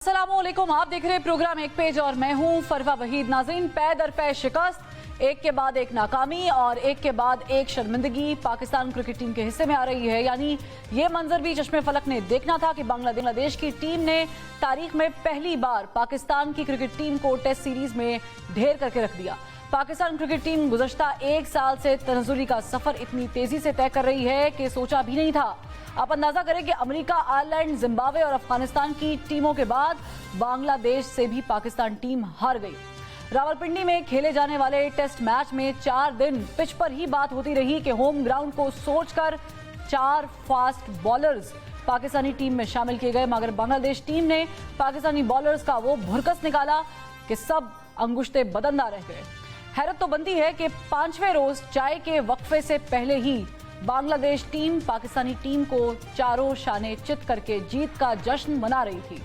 अस्सलामुअलैकुम, आप देख रहे हैं प्रोग्राम एक पेज और मैं हूं फरवा वहीद। नाज़रीन, पै दर पै शिकस्त, एक के बाद एक नाकामी और एक के बाद एक शर्मिंदगी पाकिस्तान क्रिकेट टीम के हिस्से में आ रही है। यानी ये मंजर भी चश्मे फलक ने देखना था कि बांग्लादेश की टीम ने तारीख में पहली बार पाकिस्तान की क्रिकेट टीम को टेस्ट सीरीज में ढेर करके रख दिया। पाकिस्तान क्रिकेट टीम गुज़श्ता एक साल से तनज़्ज़ुली का सफर इतनी तेजी से तय कर रही है कि सोचा भी नहीं था। आप अंदाजा करें कि अमेरिका, आयरलैंड, जिम्बाब्वे और अफगानिस्तान की टीमों के बाद बांग्लादेश से भी पाकिस्तान टीम हार गई। रावलपिंडी में खेले जाने वाले टेस्ट मैच में 4 दिन पिच पर ही बात होती रही कि होम ग्राउंड को सोचकर 4 फास्ट बॉलर्स पाकिस्तानी टीम में शामिल किए गए, मगर बांग्लादेश टीम ने पाकिस्तानी बॉलर्स का वो भुरकस निकाला कि सब अंगुश्ते बदंदा रह गए। हैरत तो बनती है कि 5वें रोज चाय के वक्फे से पहले ही बांग्लादेश टीम पाकिस्तानी टीम को चारों शाने चित करके जीत का जश्न मना रही थी।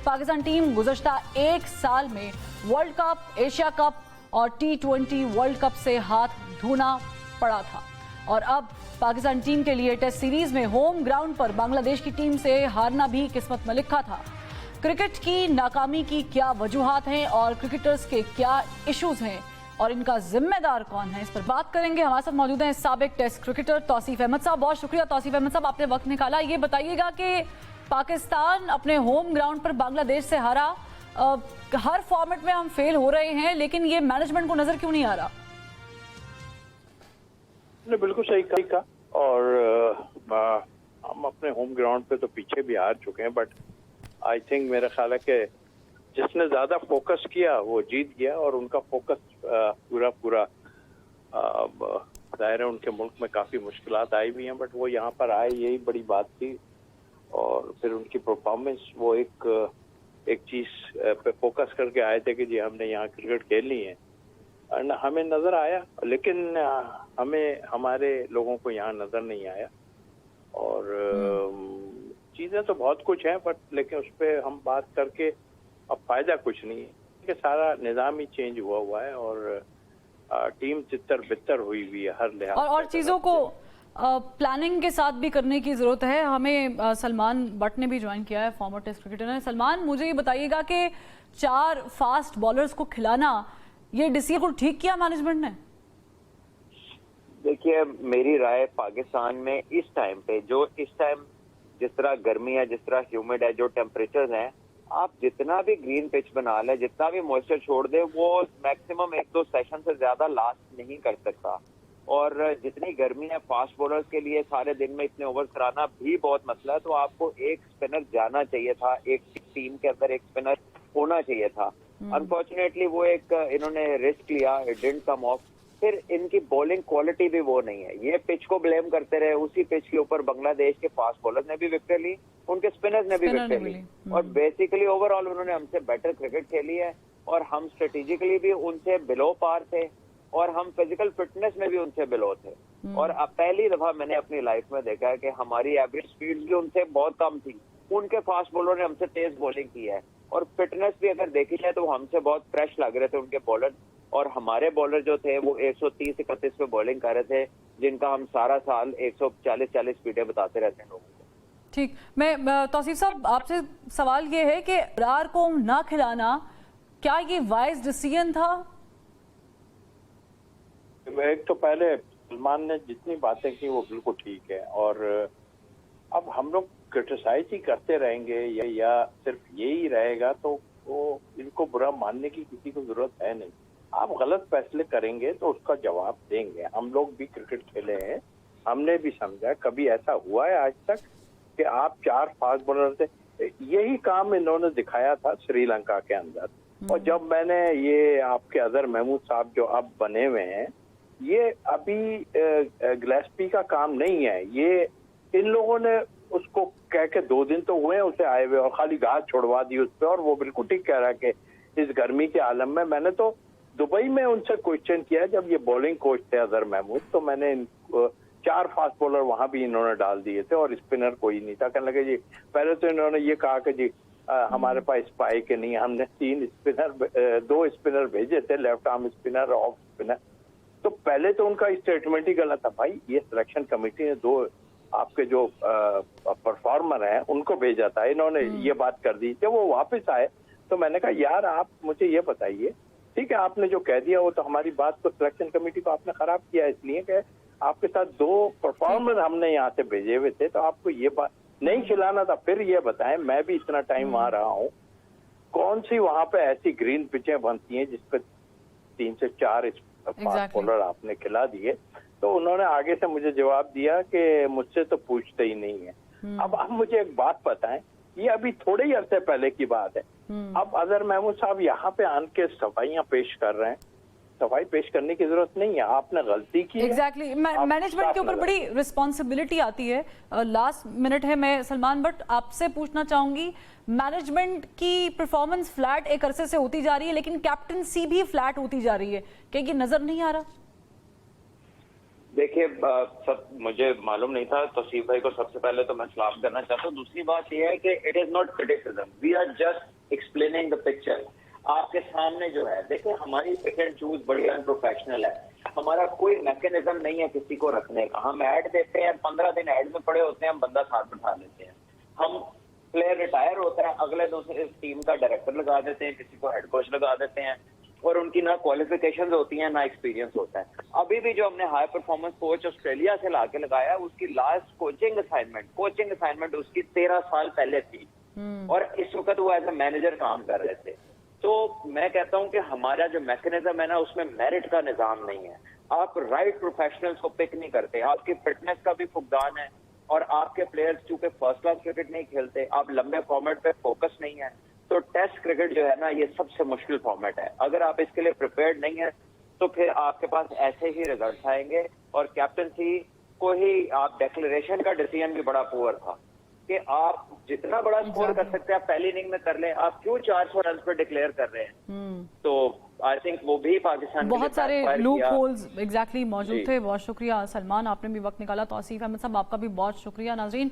पाकिस्तान टीम गुज़श्ता एक साल में वर्ल्ड कप, एशिया कप और T20 वर्ल्ड कप से हाथ धोना पड़ा था और अब पाकिस्तान टीम के लिए टेस्ट सीरीज में होम ग्राउंड पर बांग्लादेश की टीम से हारना भी किस्मत में लिखा था। क्रिकेट की नाकामी की क्या वजूहात हैं और क्रिकेटर्स के क्या इश्यूज हैं और इनका जिम्मेदार कौन है, इस पर बात करेंगे। हमारे साथ मौजूद हैं साबिक टेस्ट क्रिकेटर तौसीफ अहमद साहब। बहुत शुक्रिया तौसीफ अहमद साहब, आपने वक्त निकाला। ये बताइएगा कि पाकिस्तान अपने होम ग्राउंड पर बांग्लादेश से हारा, हर फॉर्मेट में हम फेल हो रहे हैं, लेकिन ये मैनेजमेंट को नजर क्यों नहीं आ रहा? ने बिल्कुल सही कहा और हम अपने होम ग्राउंड पे तो पीछे भी हार चुके हैं, बट आई थिंक मेरा ख्याल है कि जिसने ज्यादा फोकस किया वो जीत गया और उनका फोकस पूरा जाहिर है उनके मुल्क में काफी मुश्किलात आई भी हैं, बट वो यहाँ पर आए, यही बड़ी बात थी। और फिर उनकी परफॉर्मेंस, वो एक चीज पे फोकस करके आए थे कि जी हमने यहाँ क्रिकेट खेलनी है, हमें नजर आया, लेकिन हमें हमारे लोगों को यहाँ नजर नहीं आया। और चीजें तो बहुत कुछ हैं, बट लेकिन उस पर हम बात करके अब फायदा कुछ नहीं है कि सारा निजाम ही चेंज हुआ है और टीम तितर बितर हुई है हर लिहाज और चीजों को प्लानिंग के साथ भी करने की जरूरत है। हमें सलमान बट ने भी ज्वाइन किया है, फॉर्मर टेस्ट क्रिकेटर है। सलमान, मुझे ये बताइएगा कि 4 फास्ट बॉलर्स को खिलाना, ये डिसीजन को ठीक किया मैनेजमेंट ने? देखिए, मेरी राय पाकिस्तान में इस टाइम पे, जो इस टाइम जिस तरह गर्मी है, जिस तरह ह्यूमिड है, जो टेम्परेचर हैं, आप जितना भी ग्रीन पिच बना ले, जितना भी मॉइस्चर छोड़ दे, वो मैक्सिमम 1-2 सेशन से ज्यादा लास्ट नहीं कर सकता। और जितनी गर्मी है, फास्ट बॉलर्स के लिए सारे दिन में इतने ओवर कराना भी बहुत मसला है। तो आपको एक स्पिनर जाना चाहिए था, एक टीम के अंदर एक स्पिनर होना चाहिए था। अनफॉर्चुनेटली वो इन्होंने रिस्क लिया, इट डिडंट कम ऑफ। फिर इनकी बॉलिंग क्वालिटी भी वो नहीं है। ये पिच को ब्लेम करते रहे, उसी पिच के ऊपर बांग्लादेश के फास्ट बॉलर्स ने भी विकेट ली, उनके स्पिनर्स ने भी विकेट ली और बेसिकली ओवरऑल उन्होंने हमसे बेटर क्रिकेट खेली है और हम स्ट्रेटेजिकली भी उनसे बिलो पार थे और हम फिजिकल फिटनेस में भी उनसे बिलो थे। और अब पहली दफा मैंने अपनी लाइफ में देखा है कि हमारी एवरेज स्पीड भी उनसे बहुत कम थी। उनके फास्ट बॉलर ने हमसे तेज बॉलिंग की है और फिटनेस भी अगर देखी जाए तो हमसे बहुत फ्रेश लग रहे थे उनके बॉलर, और हमारे बॉलर जो थे वो 130-31 पे बॉलिंग कर रहे थे, जिनका हम सारा साल 140-40 स्पीडें बताते रहते हैं लोगों को। ठीक, मैं तौसीफ साहब आपसे सवाल ये है कि अबरार को ना खिलाना, क्या ये वाइज डिसीजन था? एक तो पहले सलमान ने जितनी बातें की वो बिल्कुल ठीक है, और अब हम लोग क्रिटिसाइज ही करते रहेंगे या सिर्फ यही रहेगा तो वो इनको बुरा मानने की किसी को जरूरत है नहीं। आप गलत फैसले करेंगे तो उसका जवाब देंगे। हम लोग भी क्रिकेट खेले हैं, हमने भी समझा, कभी ऐसा हुआ है आज तक कि आप 4 फास्ट बॉलर थे? यही काम इन्होंने दिखाया था श्रीलंका के अंदर। और जब मैंने ये आपके अजहर महमूद साहब जो अब बने हुए हैं, ये अभी गिलेस्पी का काम नहीं है, ये इन लोगों ने उसको कह के 2 दिन तो हुए उसे आए हुए और खाली घास छोड़वा दी उस पर। और वो बिल्कुल ठीक कह रहा है कि इस गर्मी के आलम में, मैंने तो दुबई में उनसे क्वेश्चन किया जब ये बॉलिंग कोच थे अजहर महमूद, तो मैंने 4 फास्ट बॉलर वहां भी इन्होंने डाल दिए थे और स्पिनर कोई नहीं था। कहने लगे जी, पहले तो इन्होंने ये कहा कि जी हमारे पास स्पाइक नहीं, हमने 2 स्पिनर भेजे थे, left arm spinner, off spinner. तो पहले तो उनका स्टेटमेंट ही गलत था। भाई, ये सिलेक्शन कमेटी ने 2 आपके जो परफॉर्मर हैं उनको भेजा था, इन्होंने ये बात कर दी। जब वो वापस आए तो मैंने कहा यार आप मुझे ये बताइए, ठीक है आपने जो कह दिया वो तो हमारी बात को सिलेक्शन कमेटी को आपने खराब किया, इसलिए कि आपके साथ 2 परफॉर्मर हमने यहाँ से भेजे हुए थे, तो आपको ये बात नहीं खिलाना था। फिर ये बताएं, मैं भी इतना टाइम वहाँ रहा हूँ, कौन सी वहाँ पे ऐसी ग्रीन पिचें बनती हैं जिसपे 3 से 4 फास्ट बॉलर आपने खिला दिए। तो उन्होंने आगे से मुझे जवाब दिया कि मुझसे तो पूछते ही नहीं है। अब आप मुझे एक बात बताएं, ये अभी थोड़े ही अरसे पहले की बात है। अब अजहर महमूद साहब यहाँ पे आन के सफाइयाँ पेश कर रहे हैं, सफाई पेश करने की जरूरत नहीं है, आपने गलती की। एग्जैक्टली मैनेजमेंट के ऊपर बड़ी रिस्पॉन्सिबिलिटी आती है। लास्ट मिनट है, मैं सलमान भट्ट आपसे पूछना चाहूंगी, मैनेजमेंट की परफॉर्मेंस फ्लैट एक अरसे से होती जा रही है, लेकिन कैप्टनसी भी फ्लैट होती जा रही है, क्या ये नजर नहीं आ रहा? देखिए सब मुझे मालूम नहीं था, तौसीफ भाई को सबसे पहले तो मैं सलाम करना चाहता हूँ। दूसरी बात यह है कि it is not criticism, we are just explaining the picture. आपके सामने जो है, देखिए हमारी पिक एंड चूज बड़ी अनप्रोफेशनल है, हमारा कोई मैकेनिज्म नहीं है किसी को रखने का। हम ऐड देते हैं, 15 दिन ऐड में पड़े होते हैं, हम बंदा साथ बिठा लेते हैं। हम प्लेयर रिटायर होता है, अगले दूसरे टीम का डायरेक्टर लगा देते हैं, किसी को हेड कोच लगा देते हैं, और उनकी ना क्वालिफिकेशंस होती हैं ना एक्सपीरियंस होता है। अभी भी जो हमने हाई परफॉर्मेंस कोच ऑस्ट्रेलिया से लाके लगाया, उसकी लास्ट कोचिंग असाइनमेंट उसकी 13 साल पहले थी, और इस वक्त वो एज ए मैनेजर काम कर रहे थे। तो मैं कहता हूं कि हमारा जो मैकेनिज्म है ना, उसमें मेरिट का निजाम नहीं है। आप राइट प्रोफेशनल्स को पिक नहीं करते, आपकी फिटनेस का भी फुकदान है, और आपके प्लेयर्स चूंकि फर्स्ट क्लास क्रिकेट नहीं खेलते, आप लंबे फॉर्मेट पे फोकस नहीं है। तो टेस्ट क्रिकेट जो है ना, ये सबसे मुश्किल फॉर्मेट है। अगर आप इसके लिए प्रिपेयर्ड नहीं है तो फिर आपके पास ऐसे ही रिजल्ट आएंगे। और कैप्टनसी को ही आप डिक्लेरेशन का डिसीजन भी बड़ा पुअर था कि आप जितना बड़ा स्कोर कर सकते हैं आप पहली इनिंग में कर लें, आप क्यों 400 रन पर डिक्लेयर कर रहे हैं? तो आई थिंक वो भी पाकिस्तान बहुत सारे लूप होल्स एग्जैक्टली मौजूद थे। बहुत शुक्रिया सलमान, आपने भी वक्त निकाला। तौसीफ अहमद साहब आपका भी बहुत शुक्रिया। नाजरीन